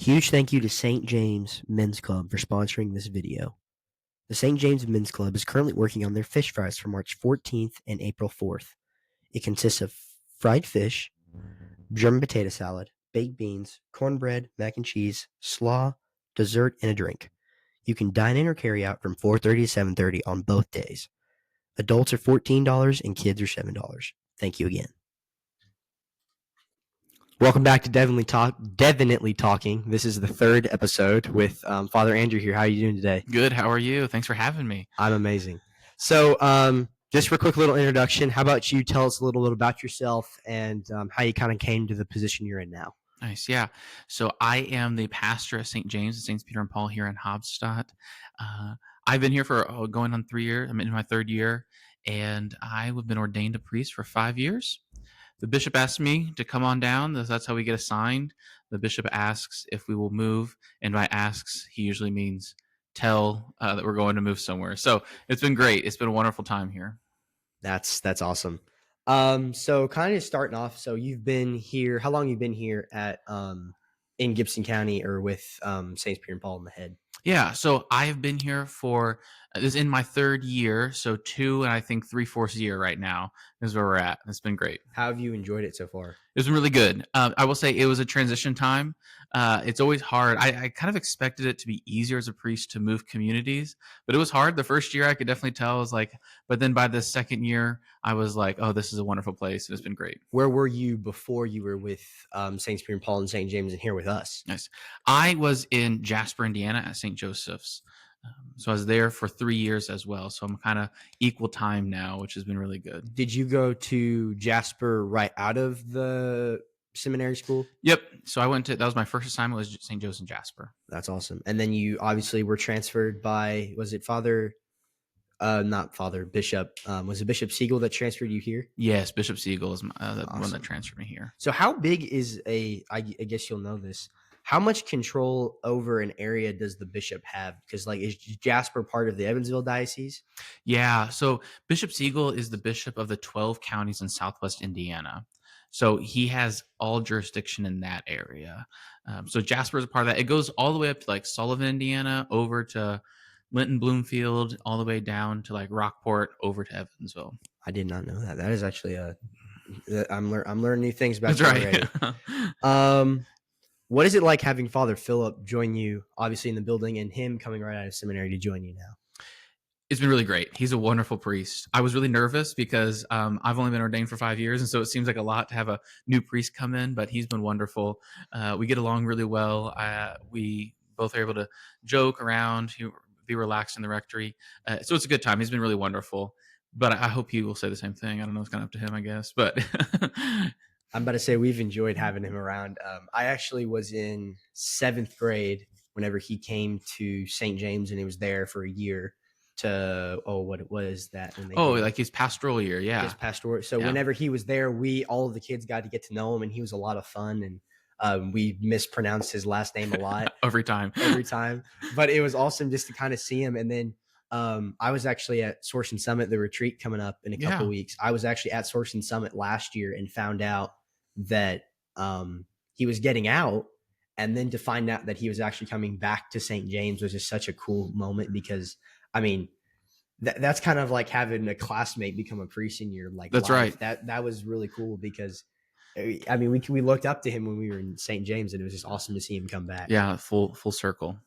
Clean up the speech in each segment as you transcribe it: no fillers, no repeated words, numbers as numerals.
Huge thank you to St. James Men's Club for sponsoring this video. The St. James Men's Club is currently working on their fish fries for March 14th and April 4th. It consists of fried fish, German potato salad, baked beans, cornbread, mac and cheese, slaw, dessert, and a drink. You can dine in or carry out from 4:30 to 7:30 on both days. Adults are $14 and kids are $7. Thank you again. Welcome back to Definitely Talking. This is the third episode with Father Andrew here. How are you doing today? Good. How are you? Thanks for having me. I'm amazing. So, just for a quick little introduction, how about you tell us a little bit about yourself and how you kind of came to the position you're in now? Nice. Yeah. So I am the pastor at St. James and St. Peter and Paul here in Hobstadt. I've been here for going on 3 years. I'm in my third year, and I've been ordained a priest for 5 years. The bishop asked me to come on down. That's how we get assigned. The bishop asks if we will move, and by asks, he usually means tell that we're going to move somewhere. So it's been great. It's been a wonderful time here. That's awesome. So kind of starting off. So you've been here. How long have you been here at in Gibson County or with Saints Peter and Paul in the Head? Yeah, so I have been here for this is in my third year, so 2 and I think 3/4 year right now is where we're at. It's been great. How have you enjoyed it so far? It's been really good. I will say it was a transition time. It's always hard. I kind of expected it to be easier as a priest to move communities, but it was hard. The first year I could definitely tell. I was like, but then by the second year, I was like, oh, this is a wonderful place, and it's been great. Where were you before you were with Saints Peter and Paul and St. James and here with us? Nice. I was in Jasper, Indiana at St. Joseph's. So I was there for 3 years as well. So I'm kind of equal time now, which has been really good. Did you go to Jasper right out of the seminary school? Yep. So that was my first assignment was St. Joe's and Jasper. That's awesome. And then you obviously were transferred by, was it not Father, Bishop, was it Bishop Siegel that transferred you here? Yes, Bishop Siegel is the one Awesome. that transferred me here. So how big is I guess you'll know this, how much control over an area does the bishop have? Because is Jasper part of the Evansville diocese? Yeah. So Bishop Siegel is the bishop of the 12 counties in Southwest Indiana. So he has all jurisdiction in that area. So Jasper is a part of that. It goes all the way up to Sullivan, Indiana, over to Linton, Bloomfield, all the way down to Rockport, over to Evansville. I did not know that. That is actually I'm learning new things about That's you already. What is it like having Father Philip join you, obviously in the building, and him coming right out of seminary to join you now? It's been really great. He's a wonderful priest. I was really nervous because I've only been ordained for 5 years, and so it seems like a lot to have a new priest come in, but he's been wonderful. We get along really well. We both are able to joke around, be relaxed in the rectory. So it's a good time. He's been really wonderful. But I hope he will say the same thing. I don't know. It's kind of up to him, I guess. But I'm about to say we've enjoyed having him around. I actually was in 7th grade whenever he came to St. James, and he was there for a year to, what was that? His pastoral year, yeah. His pastoral. So whenever he was there, all of the kids got to get to know him, and he was a lot of fun, and we mispronounced his last name a lot. Every time. But it was awesome just to kind of see him. And then I was actually at Source and Summit, the retreat coming up in a couple weeks. I was actually at Source and Summit last year and found out that he was getting out, and then to find out that he was actually coming back to St. James was just such a cool moment, because I mean that's kind of like having a classmate become a priest in your that's life. Right. That was really cool, because I mean we looked up to him when we were in St. James, and it was just awesome to see him come back. Yeah, full circle.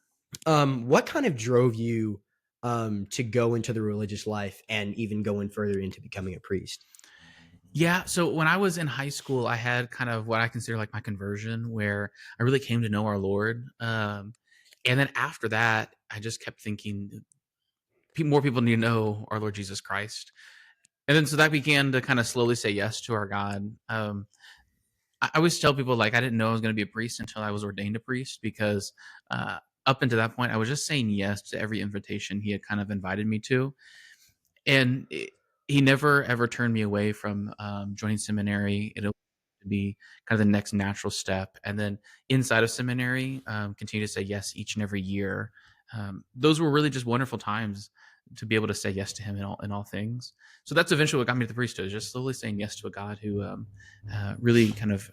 What kind of drove you to go into the religious life and even going further into becoming a priest? Yeah. So when I was in high school, I had kind of what I consider my conversion, where I really came to know our Lord. And then after that, I just kept thinking more people need to know our Lord Jesus Christ. And then so that began to kind of slowly say yes to our God. I always tell people I didn't know I was going to be a priest until I was ordained a priest, because up until that point, I was just saying yes to every invitation he had kind of invited me to. And he never ever turned me away from joining seminary. It'll be kind of the next natural step. And then inside of seminary, continue to say yes each and every year. Those were really just wonderful times to be able to say yes to him in all things. So that's eventually what got me to the priesthood, just slowly saying yes to a God who really kind of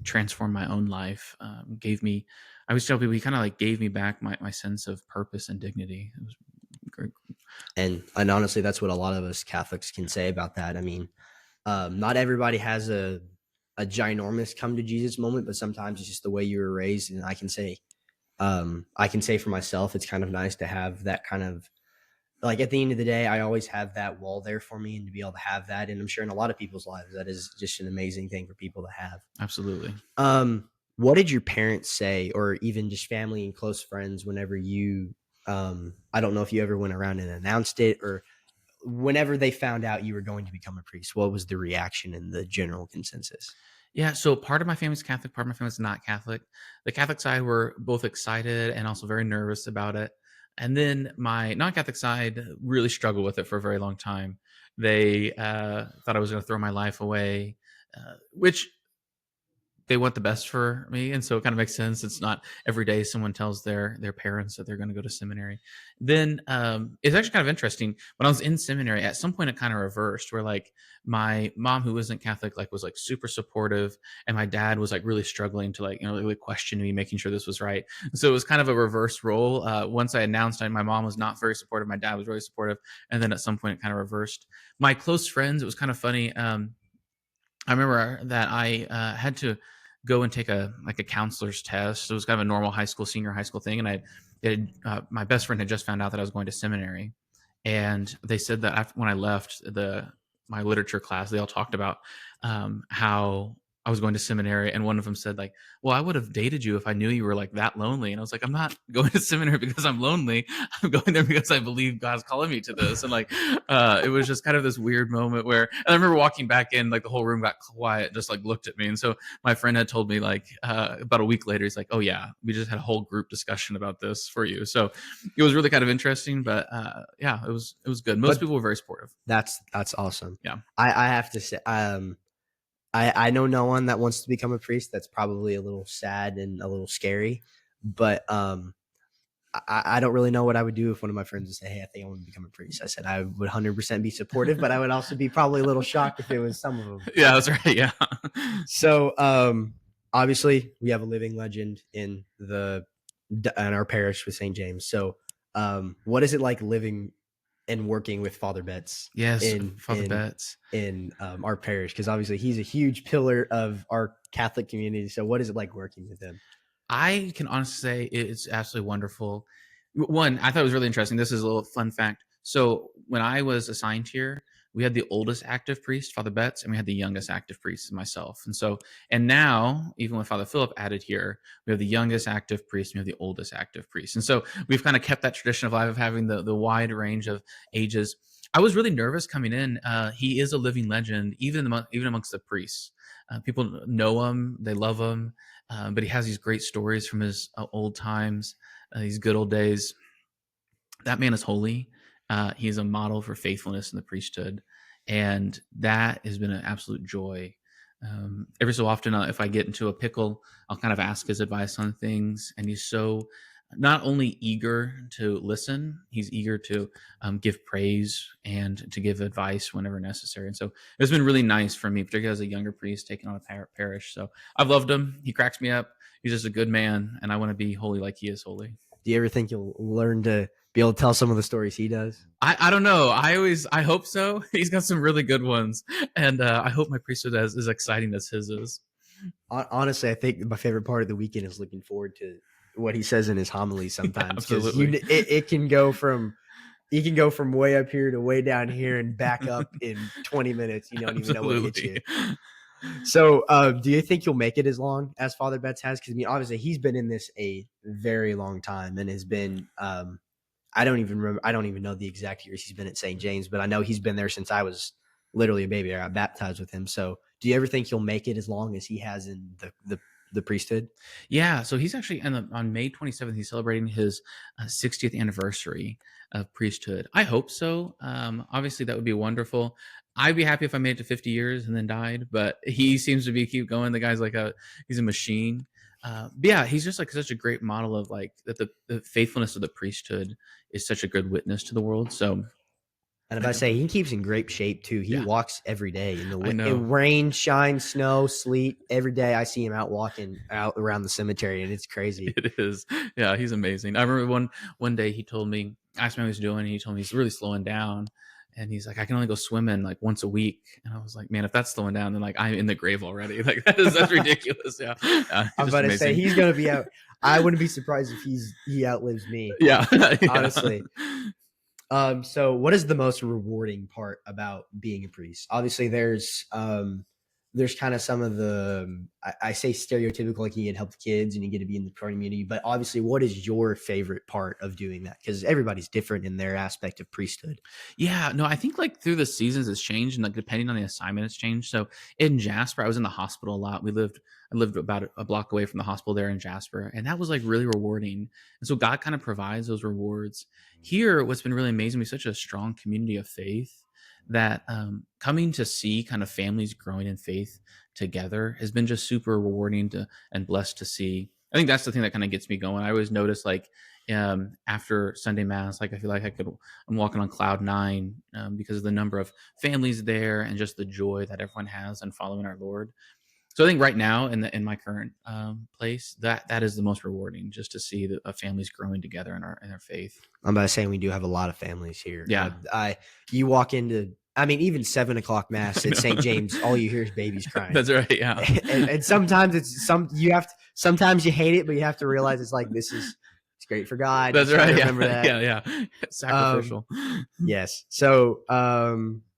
transformed my own life. Gave me, I always tell people, he kind of like gave me back my sense of purpose and dignity. It was great. And honestly, that's what a lot of us Catholics can say about that. I mean, not everybody has a ginormous come to Jesus moment, but sometimes it's just the way you were raised. And I can say for myself, it's kind of nice to have that kind of, like, at the end of the day, I always have that wall there for me, and to be able to have that, and I'm sure in a lot of people's lives, that is just an amazing thing for people to have. Absolutely. What did your parents say, or even just family and close friends, whenever you, I don't know if you ever went around and announced it, or whenever they found out you were going to become a priest, what was the reaction and the general consensus? Yeah, so part of my family's Catholic, part of my family's not Catholic. The Catholic side were both excited and also very nervous about it. And then my non-Catholic side really struggled with it for a very long time. They thought I was going to throw my life away, which they want the best for me, and so it kind of makes sense. It's not every day someone tells their parents that they're going to go to seminary. Then it's actually kind of interesting. When I was in seminary, at some point it kind of reversed, where like my mom, who wasn't Catholic, like was like super supportive, and my dad was like really struggling to like really question me, making sure this was right. So it was kind of a reverse role. Once I announced, my mom was not very supportive, my dad was really supportive, and then at some point it kind of reversed. My close friends, it was kind of funny. I remember that I had to go and take a counselor's test. It was kind of a normal high school, senior high school thing, and my best friend had just found out that I was going to seminary, and they said that when I left my literature class, they all talked about how I was going to seminary, and one of them said like, "Well, I would have dated you if I knew you were like that lonely." And I was like, "I'm not going to seminary because I'm lonely. I'm going there because I believe God's calling me to this." And like, it was just kind of this weird moment where, and I remember walking back in, like the whole room got quiet, just like looked at me. And so my friend had told me like about a week later, he's like, "Oh yeah, we just had a whole group discussion about this for you." So it was really kind of interesting, but yeah, it was good. Most But people were very supportive. that's awesome. Yeah. I have to say, I know no one that wants to become a priest. That's probably a little sad and a little scary, but I don't really know what I would do if one of my friends would say, "Hey, I think I want to become a priest." I said I would 100% be supportive, but I would also be probably a little shocked if it was some of them. Yeah, that's right. Yeah. So, obviously, we have a living legend in our parish with St. James. So, what is it like living and working with Father Betts Yes, in Father Betts. our parish? Because obviously, he's a huge pillar of our Catholic community. So, what is it like working with him? I can honestly say it's absolutely wonderful. One, I thought it was really interesting. This is a little fun fact. So when I was assigned here, we had the oldest active priest, Father Betts, and we had the youngest active priest, myself. And now, even with Father Philip added here, we have the youngest active priest, and we have the oldest active priest. And so we've kind of kept that tradition of life of having the wide range of ages. I was really nervous coming in. He is a living legend, even amongst the priests. People know him, they love him, but he has these great stories from his old times, these good old days. That man is holy. He is a model for faithfulness in the priesthood, and that has been an absolute joy. Every so often, if I get into a pickle, I'll kind of ask his advice on things, and he's so not only eager to listen, he's eager to give praise and to give advice whenever necessary. And so it's been really nice for me, particularly as a younger priest taking on a parish. So I've loved him. He cracks me up. He's just a good man, and I want to be holy like he is holy. Do you ever think you'll learn to be able to tell some of the stories he does? I don't know. I hope so. He's got some really good ones, and I hope my priesthood is as exciting as his is. Honestly, I think my favorite part of the weekend is looking forward to what he says in his homilies sometimes, because Absolutely. it can go from way up here to way down here and back up in 20 minutes. You don't even know what hits you. Absolutely. So, do you think you'll make it as long as Father Betts has? Because I mean, obviously, he's been in this a very long time and has been. I don't even remember. I don't even know the exact years he's been at St. James, but I know he's been there since I was literally a baby. I got baptized with him. So, do you ever think he'll make it as long as he has in the priesthood? Yeah, so he's actually on May 27th. He's celebrating his 60th anniversary of priesthood. I hope so. Obviously, that would be wonderful. I'd be happy if I made it to 50 years and then died, but he seems to be keep going. The guy's like he's a machine. But yeah, he's just like such a great model of like that the faithfulness of the priesthood is such a good witness to the world. So And if I Like, say he keeps in great shape too, he yeah, walks every day in the I know. rain, shine, snow, sleet. Every day I see him out walking out around the cemetery, and it's crazy. It is. Yeah, he's amazing. I remember one day he told me, I asked him how he's doing, and he told me he's really slowing down. And he's like, I can only go swimming like once a week. And I was like, man, if that's slowing down, then like I'm in the grave already. Like that's ridiculous. Yeah. I'm Just about to say amazing. he's gonna be out. I wouldn't be surprised if he outlives me. Yeah. Yeah. Honestly. So what is the most rewarding part about being a priest? Obviously, there's kind of some of the I say stereotypical, like you get to help the kids and you get to be in the community, but obviously, what is your favorite part of doing that? Because everybody's different in their aspect of priesthood. Yeah, no, I think like through the seasons it's changed and like depending on the assignment it's changed. So in Jasper, I was in the hospital a lot. I lived about a block away from the hospital there in Jasper, and that was like really rewarding. And so God kind of provides those rewards. Here, what's been really amazing, we have such a strong community of faith that coming to see kind of families growing in faith together has been just super rewarding to and blessed to see. I think that's the thing that kind of gets me going. I always notice like after Sunday Mass, like I feel like I'm walking on cloud nine because of the number of families there and just the joy that everyone has in following our Lord. So I think right now in my current place, that is the most rewarding, just to see the families growing together in their faith. I'm about to say we do have a lot of families here. Yeah, You walk into, I mean, even 7 o'clock mass I at St. know. James, all you hear is babies crying. That's right. Yeah, And sometimes sometimes you hate it, but you have to realize it's great for God. that's You gotta right. Yeah, remember that. yeah. Sacrificial. Yes. So,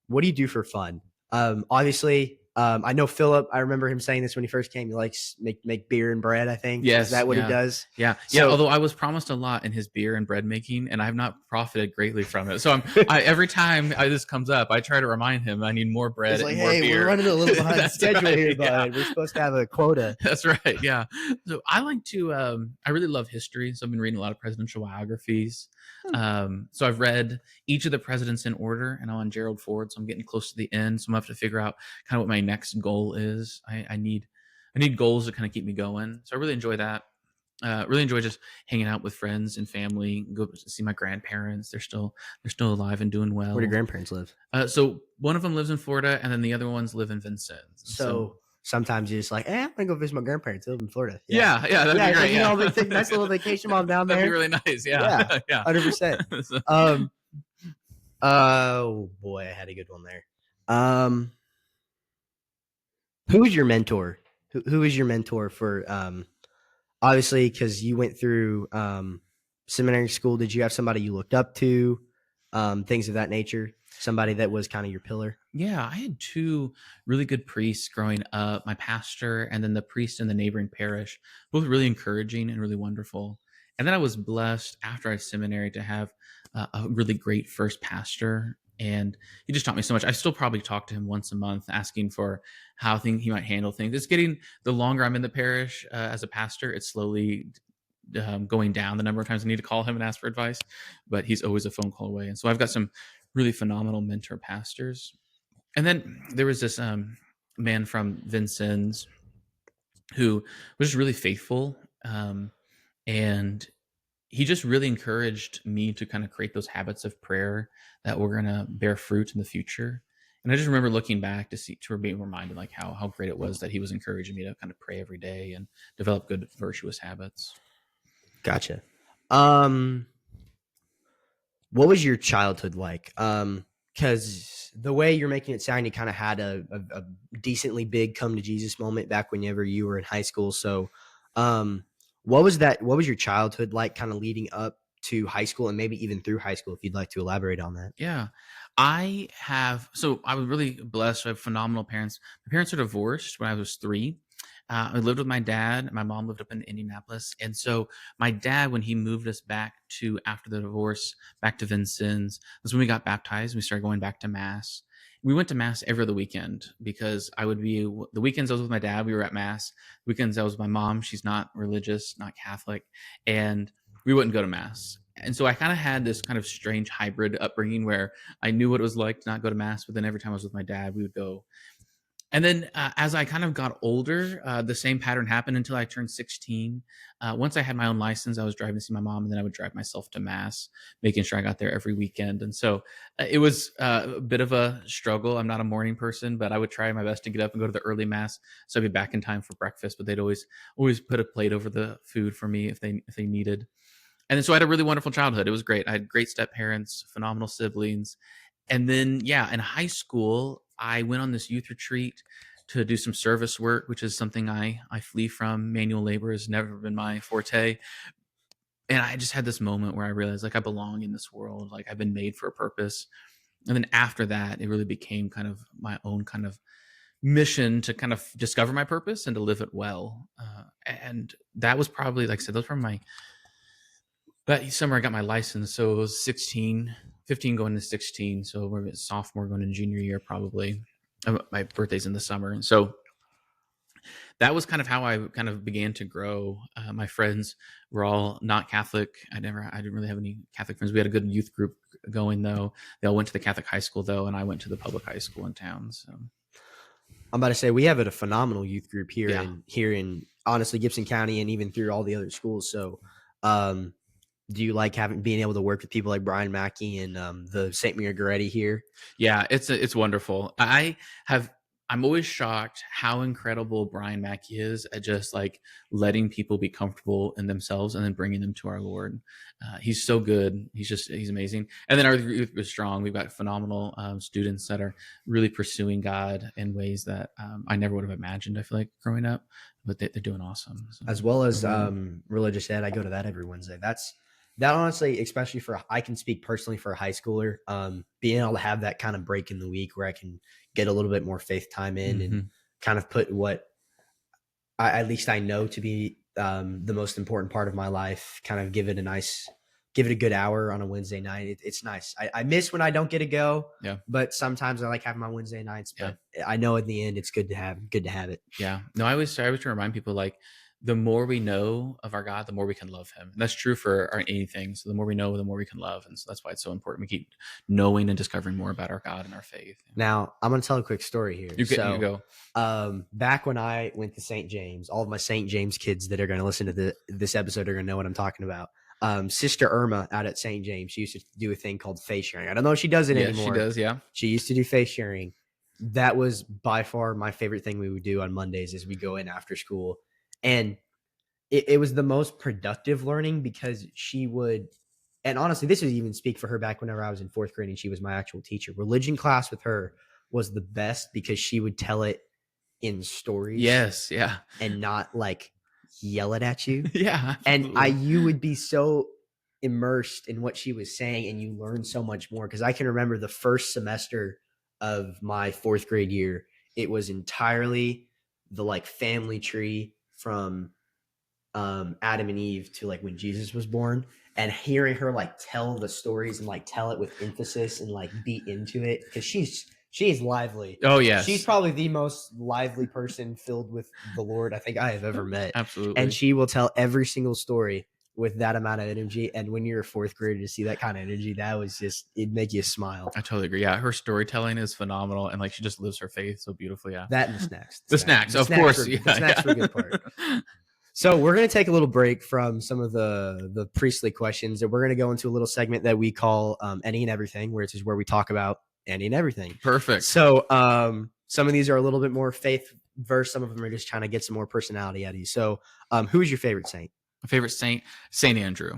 what do you do for fun? Obviously, I know Philip. I remember him saying this when he first came. He likes make beer and bread. I think is Yes, that what he yeah. does? Yeah, yeah. So Although I was promised a lot in his beer and bread making, and I have not profited greatly from it. So every time this comes up, I try to remind him I need more bread it's like, and more hey, beer. we're running a little behind That's schedule right, here, yeah. bud. We're supposed to have a quota. That's right. Yeah. So I like to. I really love history, so I've been reading a lot of presidential biographies. So I've read each of the presidents in order, and I'm on Gerald Ford, so I'm getting close to the end. So I'm gonna have to figure out kind of what my next goal is. I need goals to kind of keep me going. So I really enjoy that. Really enjoy just hanging out with friends and family. Go see my grandparents. They're still alive and doing Where do well. grandparents live? So one of them lives in Florida, and then the other ones live in Vincennes. So sometimes you're just like, I'm gonna go visit my grandparents. They live in Florida. Yeah, that'd be Like, great. you Yeah, know, nice little vacation while I'm down that'd there. be really nice. Yeah, Yeah, yeah, 100%. So- Oh boy, I had a good one there. Who was your mentor? Who was your mentor for obviously because you went through seminary school? Did you have somebody you looked up to? Things of that nature. Somebody that was kind of your pillar. Yeah, I had two really good priests growing up, my pastor and then the priest in the neighboring parish, both really encouraging and really wonderful. And then I was blessed after I seminary to have a really great first pastor. And he just taught me so much. I still probably talk to him once a month, asking for how he might handle things. It's getting the longer I'm in the parish as a pastor, it's slowly going down the number of times I need to call him and ask for advice. But he's always a phone call away. And so I've got some really phenomenal mentor pastors. And then there was this man from Vincennes who was just really faithful. And he just really encouraged me to kind of create those habits of prayer that were going to bear fruit in the future. And I just remember looking back to being reminded like how great it was that he was encouraging me to kind of pray every day and develop good virtuous habits. Gotcha. What was your childhood like? Because the way you're making it sound, you kind of had a decently big come to Jesus moment back whenever you were in high school. So, what was that? What was your childhood like, kind of leading up to high school, and maybe even through high school, if you'd like to elaborate on that? Yeah. I was really blessed. I have phenomenal parents. My parents are divorced when I was 3. I lived with my dad. My mom lived up in Indianapolis. And so my dad, when he moved us back to, after the divorce, back to Vincennes, was when we got baptized. We started going back to mass. We went to mass every other weekend because the weekends I was with my dad, we were at mass. Weekends I was with my mom. She's not religious, not Catholic. And we wouldn't go to mass. And so I kind of had this kind of strange hybrid upbringing where I knew what it was like to not go to mass, but then every time I was with my dad, we would go. And then as I kind of got older, the same pattern happened until I turned 16. Once I had my own license, I was driving to see my mom, and then I would drive myself to mass, making sure I got there every weekend. And so it was a bit of a struggle. I'm not a morning person, but I would try my best to get up and go to the early mass, so I'd be back in time for breakfast. But they'd always put a plate over the food for me if they needed. And then so I had a really wonderful childhood. It was great. I had great step parents, phenomenal siblings. And then, yeah, in high school, I went on this youth retreat to do some service work, which is something I flee from. Manual labor has never been my forte. And I just had this moment where I realized like I belong in this world, like I've been made for a purpose. And then after that, it really became kind of my own kind of mission to kind of discover my purpose and to live it well. And that was probably, like I said, those were my that summer I got my license, so it was 16, 15 going to 16. So we're a sophomore going into junior year probably. My birthday's in the summer, and so that was kind of how I kind of began to grow. My friends were all not Catholic. I didn't really have any Catholic friends. We had a good youth group going though. They all went to the Catholic high school though, and I went to the public high school in town. So I'm about to say we have a phenomenal youth group here yeah, in honestly Gibson County and even through all the other schools. So, do you like being able to work with people like Brian Mackey and the St. Mary Goretti here? yeah, it's wonderful. I'm always shocked how incredible Brian Mackey is at just like letting people be comfortable in themselves and then bringing them to our Lord. He's so good. He's amazing. And then our youth is strong. We've got phenomenal students that are really pursuing God in ways that I never would have imagined. I feel like growing up, but they're doing awesome. So, As well as religious ed. I go to that every Wednesday. That honestly, especially I can speak personally for a high schooler, being able to have that kind of break in the week where I can get a little bit more faith time in and kind of put what at least I know to be the most important part of my life, kind of give it a good hour on a Wednesday night. It's nice. I miss when I don't get to go, yeah. but sometimes I like having my Wednesday nights, but Yeah. I know in the end it's good to have it. Yeah. No, I always try to remind people like the more we know of our God, the more we can love him. And that's true for anything. So the more we know, the more we can love. And so that's why it's so important. We keep knowing and discovering more about our God and our faith. Now, I'm going to tell a quick story here. You go. Back when I went to St. James, all of my St. James kids that are going to listen to this episode are going to know what I'm talking about. Sister Irma out at St. James, she used to do a thing called face sharing. I don't know if she does it anymore. She does, yeah. She used to do face sharing. That was by far my favorite thing we would do on Mondays is we go in after school. And it was the most productive learning because she would, and honestly, this would even speak for her back whenever I was in fourth grade and she was my actual teacher. Religion class with her was the best because she would tell it in stories. Yes, yeah. And not like yell it at you. Yeah. Absolutely. And you would be so immersed in what she was saying and you learn so much more. Because I can remember the first semester of my fourth grade year, it was entirely the like family tree from Adam and Eve to like when Jesus was born, and hearing her like tell the stories and like tell it with emphasis and like be into it because she's lively. Oh yeah, she's probably the most lively person filled with the Lord I think I have ever met. Absolutely. And she will tell every single story with that amount of energy. And when you're a fourth grader to see that kind of energy, that was just, it'd make you smile. I totally agree. Yeah, her storytelling is phenomenal, and like she just lives her faith so beautifully. Yeah, that and the snacks. The snacks, of course. The snacks were a good part. So we're going to take a little break from some of the priestly questions, and we're going to go into a little segment that we call Any and Everything, where we talk about any and everything. Perfect. So some of these are a little bit more faith verse. Some of them are just trying to get some more personality out of you. So who is your favorite saint? My favorite saint, St. Andrew.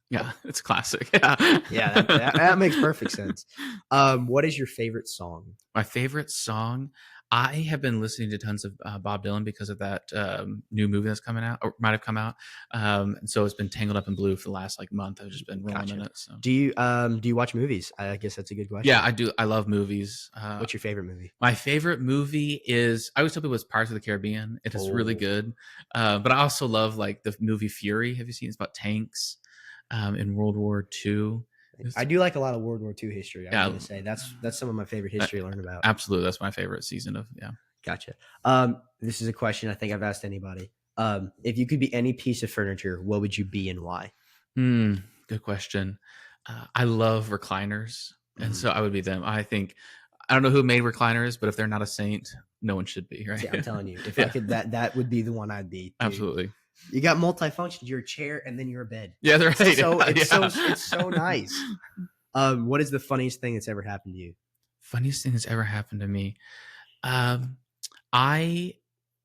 Yeah, it's classic. Yeah, that makes perfect sense. What is your favorite song? My favorite song, I have been listening to tons of Bob Dylan because of that new movie that's coming out or might have come out. And so it's been Tangled Up in Blue for the last like month. I've just been rolling in it. So. Do you watch movies? I guess that's a good question. Yeah, I do. I love movies. What's your favorite movie? My favorite movie is, I always tell people it's Pirates of the Caribbean. It is really good. But I also love like the movie Fury. Have you seen it? It's about tanks in World War II. I do like a lot of World War II history. I'm going to say that's some of my favorite history to learn about. Absolutely, that's my favorite season of. Yeah, gotcha. This is a question I think I've asked anybody. If you could be any piece of furniture, what would you be and why? Good question. I love recliners, and so I would be them. I think I don't know who made recliners, but if they're not a saint, no one should be, right? See, I'm telling you, if I Yeah, could, that would be the one I'd be, dude. absolutely. You got multifunctions. You're a chair and then you're a bed. Yeah, they're right. It's so nice. What is the funniest thing that's ever happened to you? Funniest thing that's ever happened to me. Um, I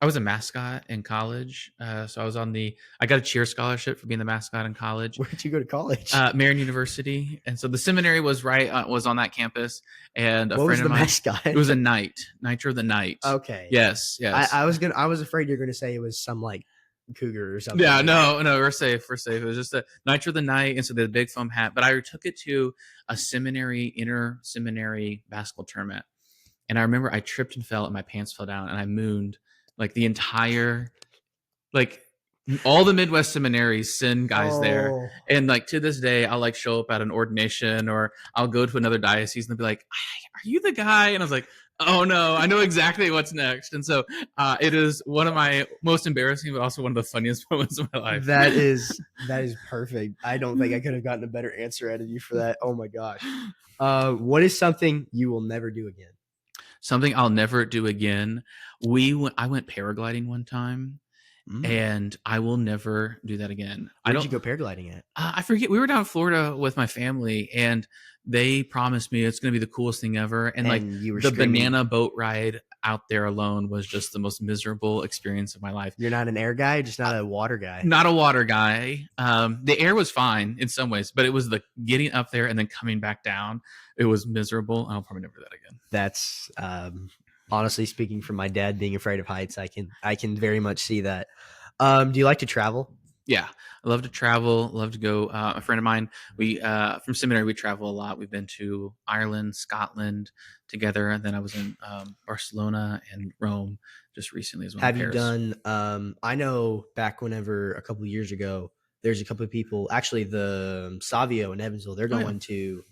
I was a mascot in college, so I got a cheer scholarship for being the mascot in college. Where'd you go to college? Marion University, and so the seminary was on that campus. And a What was friend the of mine, mascot? it was a knight, Nitro the Knight. Okay. Yes, yes. I was afraid you're gonna say it was some like cougar or something. Yeah, like no, we're safe. We're safe. It was just a Nitro the Knight, and so the big foam hat. But I took it to a seminary, inter seminary basketball tournament, and I remember I tripped and fell, and my pants fell down, and I mooned like the entire, like all the Midwest seminaries send guys there, Oh. and like to this day, I'll like show up at an ordination, or I'll go to another diocese, and they'll be like, "Are you the guy?" And I was like, "Oh no, I know exactly what's next." And so it is one of my most embarrassing, but also one of the funniest moments of my life. That is perfect. I don't think I could have gotten a better answer out of you for that. Oh my gosh. What is something you will never do again? Something I'll never do again. I went paragliding one time, and I will never do that again. Where did you go paragliding at? I forget. We were down in Florida with my family, and they promised me it's going to be the coolest thing ever. And like you were the screaming. banana boat ride out there alone was just the most miserable experience of my life. You're not an air guy, just not a water guy. Not a water guy. The air was fine in some ways, but it was the getting up there and then coming back down. It was miserable. I'll probably never do that again. That's honestly speaking from my dad being afraid of heights. I can very much see that. Do you like to travel? Yeah, I love to travel. Love to go. A friend of mine, we from seminary, we travel a lot. We've been to Ireland, Scotland together, and then I was in Barcelona and Rome just recently as well. Have you done? I know back whenever a couple of years ago, there's a couple of people. Actually, the Savio in Evansville, they're going to.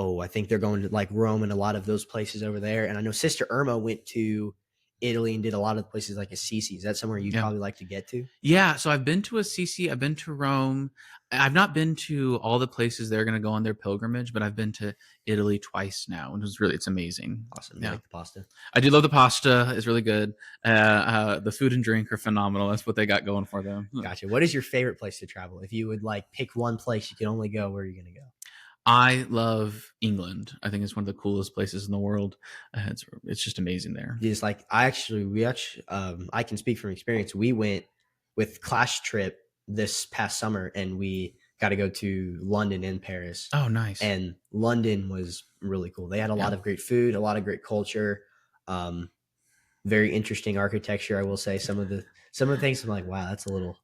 Oh, I think they're going to like Rome and a lot of those places over there. And I know Sister Irma went to Italy and did a lot of places like Assisi. Is that somewhere you'd probably like to get to? Yeah, so I've been to Assisi, I've been to Rome. I've not been to all the places they're going to go on their pilgrimage, but I've been to Italy twice now, and it's amazing. Awesome. Yeah, like the pasta. I do love the pasta; it's really good. The food and drink are phenomenal. That's what they got going for them. Gotcha. What is your favorite place to travel? If you would like pick one place you can only go, where are you going to go? I love England. I think it's one of the coolest places in the world. It's just amazing there. Just like I can speak from experience. We went with class trip this past summer, and we got to go to London and Paris. Oh, nice! And London was really cool. They had a lot of great food, a lot of great culture, very interesting architecture. I will say some of the things I'm like, wow, that's a little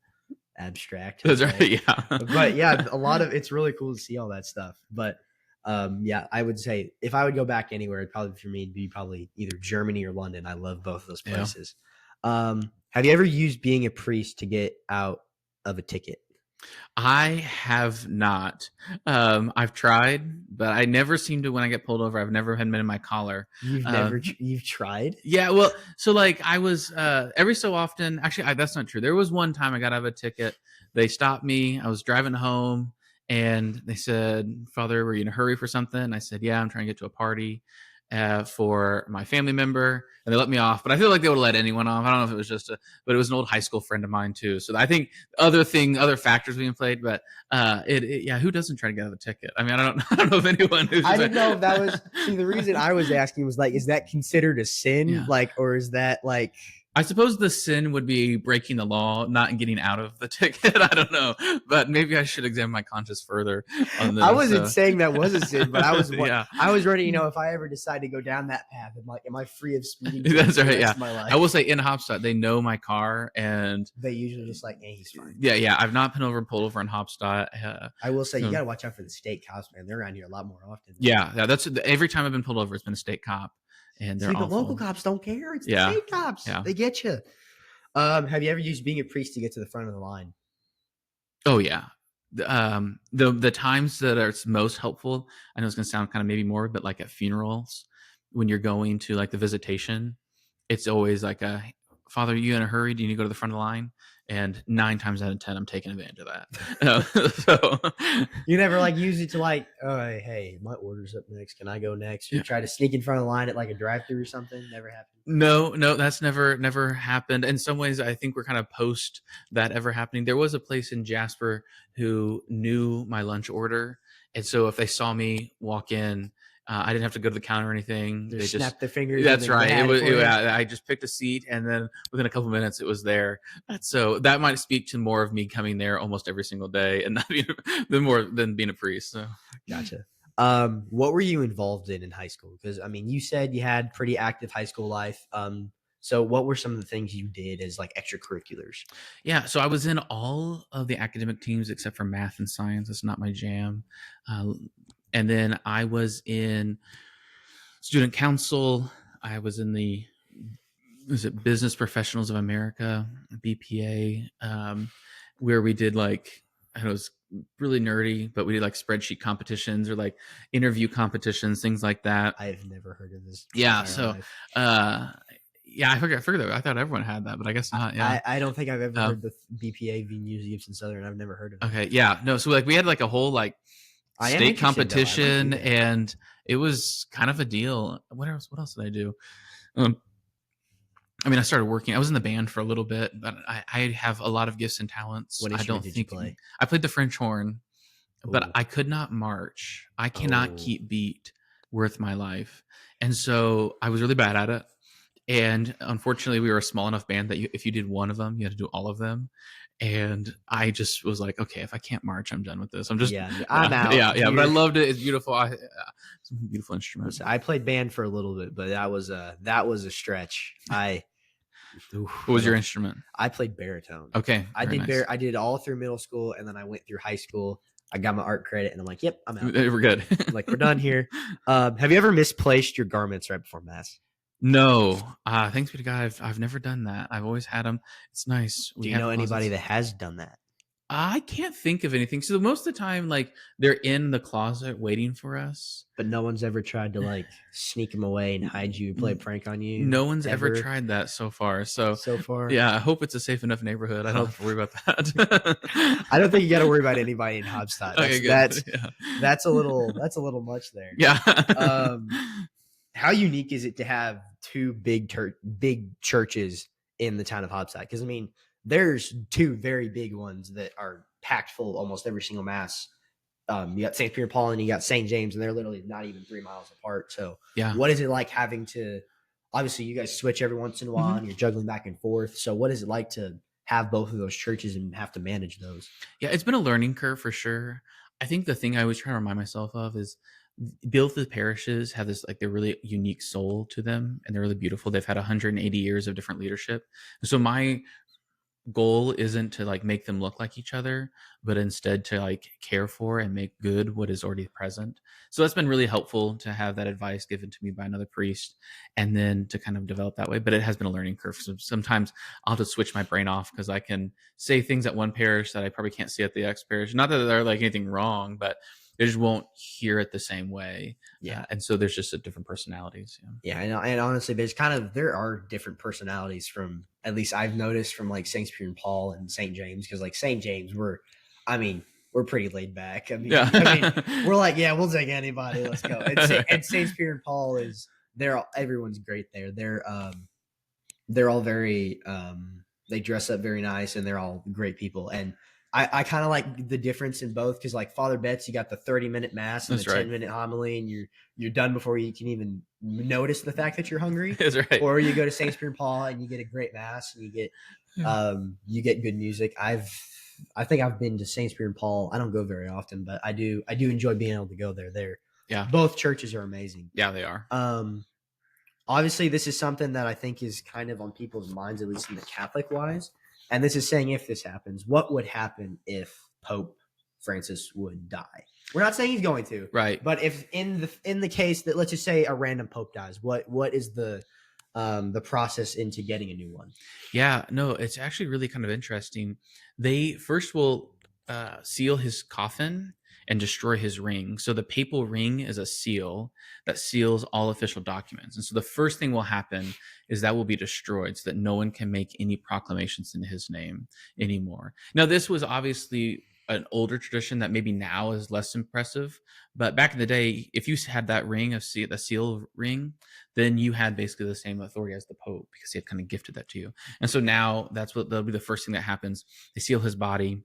abstract. That's right. Yeah. But yeah, it's really cool to see all that stuff. But yeah, I would say if I would go back anywhere, it'd probably for me it'd be probably either Germany or London. I love both of those places. Yeah. Have you ever used being a priest to get out of a ticket? I have not. I've tried, but I never seem to. When I get pulled over, I've never had men in my collar. You've tried? Yeah. Well, so like I was every so often. Actually, that's not true. There was one time I got out of a ticket. They stopped me. I was driving home, and they said, "Father, were you in a hurry for something?" I said, "Yeah, I'm trying to get to a party for my family member," and they let me off. But I feel like they would have let anyone off. I don't know if it was but it was an old high school friend of mine too. So I think other factors being played. But yeah, who doesn't try to get out of a ticket? I mean, I don't know if anyone. I didn't know if that was. See, the reason I was asking was like, is that considered a sin? Yeah. Like, or is that like? I suppose the sin would be breaking the law, not getting out of the ticket. I don't know, but maybe I should examine my conscience further on this. I wasn't saying that was a sin, but I was I was ready. If I ever decide to go down that path, I'm like, am I free of speeding? That's right. Yeah, I will say in Hopstadt, they know my car, and they usually just like, hey, he's fine. Yeah. I've not been pulled over in Hopstadt. I will say you got to watch out for the state cops, man. They're around here a lot more often. Yeah. That's every time I've been pulled over, it's been a state cop. And they're the local cops don't care. It's the state cops. Yeah. They get you. Have you ever used being a priest to get to the front of the line? Oh yeah. The times that are most helpful, I know it's gonna sound kind of maybe more, but like at funerals, when you're going to like the visitation, it's always like Father, are you in a hurry? Do you need to go to the front of the line? and 9 times out of 10, I'm taking advantage of that. So You never like use it to like, oh hey, my order's up next. Can I go next? Or yeah. try to sneak in front of the line at like a drive-through or something. Never happened. No, that's never happened. In some ways, I think we're kind of post that ever happening. There was a place in Jasper who knew my lunch order, and so if they saw me walk in, I didn't have to go to the counter or anything. They They just snap their fingers. that's And then right. they It had was for you. I just picked a seat, and then within a couple minutes, it was there. So that might speak to more of me coming there almost every single day, and not being more than being a priest. So Gotcha. What were you involved in high school? Because I mean, you said you had pretty active high school life. So what were some of the things you did as like extracurriculars? yeah, so I was in all of the academic teams except for math and science. That's not my jam. Uh, and then I was in student council. I was in the Business Professionals of America (BPA), where we did like it was really nerdy, but we did like spreadsheet competitions or like interview competitions, things like that. I have never heard of this. Yeah, so uh, yeah, I figured that. I thought everyone had that, but I guess not. Yeah. I don't think I've ever Um, heard the BPA Venus Gibson Southern. I've never heard of it. okay, yeah, no, so like we had like a whole like I am state interested, though. I'd like to competition, do that. and it was kind of a deal. What else did I do? I mean, I started working. I was in the band for a little bit, but I have a lot of gifts and talents. What I instrument don't did you think play? I played the French horn, but Ooh. I could not march. I cannot Oh. keep beat worth my life, and so I was really bad at it. And unfortunately, we were a small enough band that if you did one of them, you had to do all of them. And I just was like, okay, if I can't march, I'm done with this. I'm just, Yeah, I'm out. Yeah. But I loved it. It's beautiful. It's a beautiful instrument. I played band for a little bit, but that was a stretch. What was your instrument? I played baritone. Okay, I did nice. I did all through middle school, and then I went through high school. I got my art credit, and I'm like, yep, I'm out. We're good. Like, we're done here. Have you ever misplaced your garments right before mass? No. Thanks be to God, I've never done that. I've always had them. It's nice. Do you know anybody that has done that? I can't think of anything. So most of the time, like they're in the closet waiting for us. But no one's ever tried to like sneak them away and hide you, play a prank on you. No one's ever tried that so far. So far, yeah. I hope it's a safe enough neighborhood. I don't have to worry about that. I don't think you got to worry about anybody in Hobstadt. That's a little much there. Yeah. How unique is it to have two big churches in the town of Hobstadt? Because I mean, there's two very big ones that are packed full almost every single mass. You got St. Peter Paul and you got St. James, and they're literally not even 3 miles apart. So yeah, what is it like having to, obviously you guys switch every once in a while and you're juggling back and forth. So what is it like to have both of those churches and have to manage those? Yeah, it's been a learning curve for sure. I think the thing I always try to remind myself of is both the parishes have this like they're really unique soul to them, and they're really beautiful. They've had 180 years of different leadership. So my goal isn't to like make them look like each other, but instead to like care for and make good what is already present. So that's been really helpful to have that advice given to me by another priest, and then to kind of develop that way. But it has been a learning curve. So sometimes I'll just switch my brain off because I can say things at one parish that I probably can't say at the next parish. Not that they're like anything wrong, but they just won't hear it the same way. Yeah. And so there's just a different personalities. Yeah. And honestly, there are different personalities from, at least I've noticed, from like St. Peter and Paul and St. James. Cause like St. James, we're pretty laid back. I mean, we're like, yeah, we'll take anybody. Let's go. And St. Peter and Paul everyone's great there. They're all very, they dress up very nice and they're all great people. And I kind of like the difference in both, because like Father Betts, you got the 30-minute mass and the 10-minute homily, and you're done before you can even notice the fact that you're hungry. That's right. Or you go to St. Peter and Paul and you get a great mass and you get good music. I think I've been to St. Peter and Paul. I don't go very often, but I do enjoy being able to go there. Yeah, both churches are amazing. Yeah, they are. Obviously, this is something that I think is kind of on people's minds, at least in the Catholic wise. And this is saying, if this happens, what would happen if Pope Francis would die? We're not saying he's going to, right? But if in the case that, let's just say, a random Pope dies, what is the process into getting a new one? Yeah, no, it's actually really kind of interesting. They first will seal his coffin, and destroy his ring. So the papal ring is a seal that seals all official documents. And so the first thing will happen is that will be destroyed so that no one can make any proclamations in his name anymore. Now, this was obviously an older tradition that maybe now is less impressive, but back in the day, if you had that ring of the seal ring, then you had basically the same authority as the Pope because he had kind of gifted that to you. And so now that'll be the first thing that happens. They seal his body,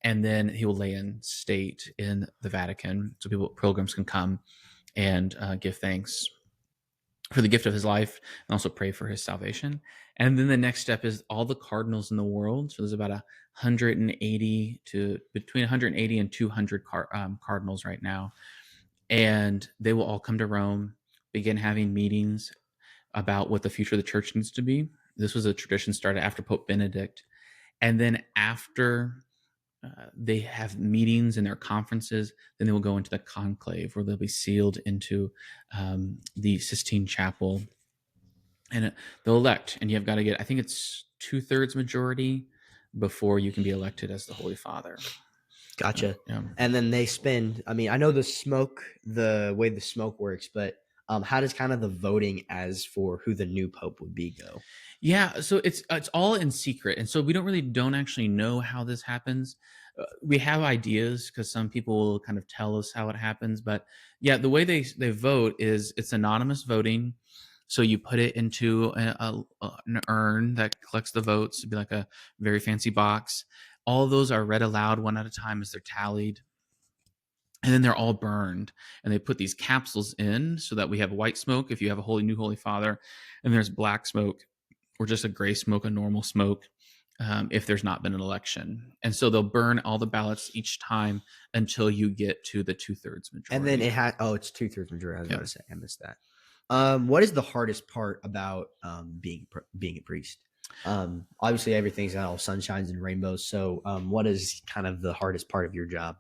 and then he will lay in state in the Vatican, so pilgrims can come and give thanks for the gift of his life and also pray for his salvation. And then the next step is all the cardinals in the world. So there's about 180 to between 180 and 200 cardinals right now, and they will all come to Rome, begin having meetings about what the future of the church needs to be. This was a tradition started after Pope Benedict, and then after they have meetings and their conferences, then they will go into the conclave where they'll be sealed into the Sistine Chapel, and they'll elect. And you've got to get, I think it's 2/3 majority before you can be elected as the Holy Father. Gotcha. Yeah. And then they spend, I mean, I know the way the smoke works, but how does kind of the voting as for who the new pope would be go? Yeah, so it's all in secret, and so we don't actually know how this happens. We have ideas because some people will kind of tell us how it happens, but yeah, the way they vote is it's anonymous voting. So you put it into an urn that collects the votes. It'd be like a very fancy box. All of those are read aloud one at a time as they're tallied, and then they're all burned. And they put these capsules in so that we have white smoke if you have a new Holy Father, and there's black smoke or just a gray smoke, a normal smoke, if there's not been an election. And so they'll burn all the ballots each time until you get to the 2/3 majority. And then it's 2/3 majority. I was about to say, I missed that. What is the hardest part about being a priest? Obviously, everything's not all sunshines and rainbows. So, what is kind of the hardest part of your job?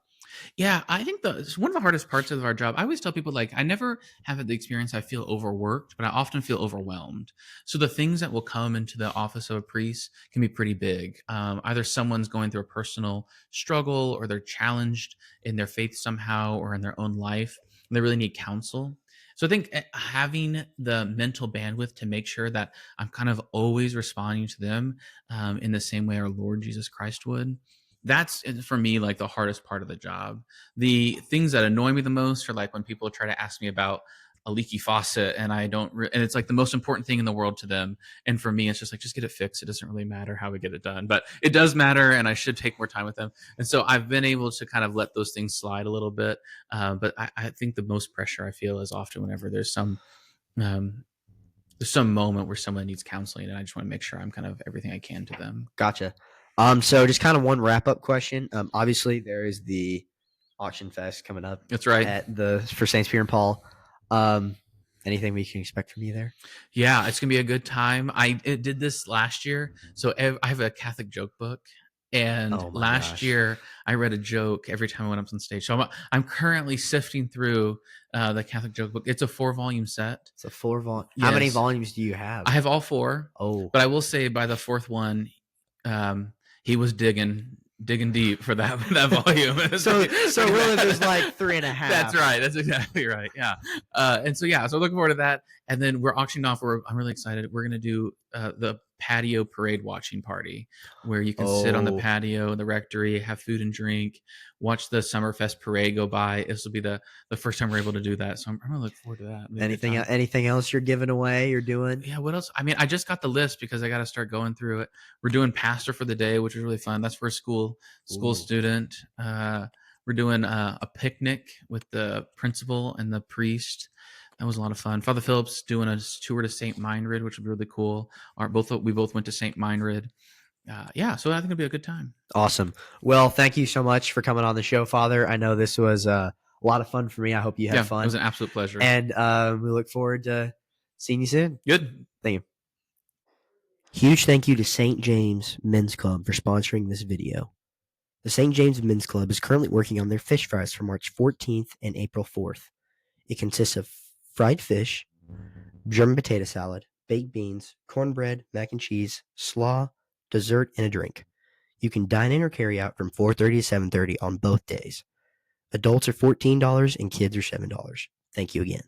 Yeah, I think it's one of the hardest parts of our job. I always tell people, like, I never have had the experience I feel overworked, but I often feel overwhelmed. So the things that will come into the office of a priest can be pretty big. Either someone's going through a personal struggle, or they're challenged in their faith somehow, or in their own life, and they really need counsel. So I think having the mental bandwidth to make sure that I'm kind of always responding to them in the same way our Lord Jesus Christ would, that's for me like the hardest part of the job. The things that annoy me the most are like when people try to ask me about a leaky faucet, and I don't and it's like the most important thing in the world to them, and for me it's just like, just get it fixed. It doesn't really matter how we get it done, but it does matter, and I should take more time with them. And so I've been able to kind of let those things slide a little bit, but I think the most pressure I feel is often whenever um, there's some moment where someone needs counseling, and I just want to make sure I'm kind of everything I can to them. Gotcha. So just kind of one wrap up question. Obviously there is the Auction Fest coming up. That's right. For Saints Peter and Paul. Anything we can expect from you there? Yeah, it's gonna be a good time. I did this last year, so I have a Catholic joke book, and last year I read a joke every time I went up on stage. So I'm currently sifting through the Catholic joke book. It's a 4-volume set. It's a 4-volume. Yes. How many volumes do you have? I have all 4. Oh, but I will say by the 4th one, he was digging deep for that volume. so really there's like 3.5. That's right. That's exactly right. Yeah. And so so looking forward to that. And then we're auctioning off. I'm really excited. We're gonna do the patio parade watching party, where you can sit on the patio in the rectory, have food and drink, watch the Summerfest parade go by. This will be the first time we're able to do that. So I'm really looking forward to that. Anything else you're giving away? You're doing? Yeah. What else? I mean, I just got the list because I got to start going through it. We're doing pastor for the day, which is really fun. That's for a school student. We're doing a picnic with the principal and the priest. That was a lot of fun. Father Phillips doing a tour to St. Meinrad, which would be really cool. We both went to St. Meinrad. So I think it'll be a good time. Awesome. Well, thank you so much for coming on the show, Father. I know this was a lot of fun for me. I hope you had fun. It was an absolute pleasure. And we look forward to seeing you soon. Good. Thank you. Huge thank you to St. James Men's Club for sponsoring this video. The St. James Men's Club is currently working on their fish fries for March 14th and April 4th. It consists of fried fish, German potato salad, baked beans, cornbread, mac and cheese, slaw, dessert, and a drink. You can dine in or carry out from 4:30 to 7:30 on both days. Adults are $14 and kids are $7. Thank you again.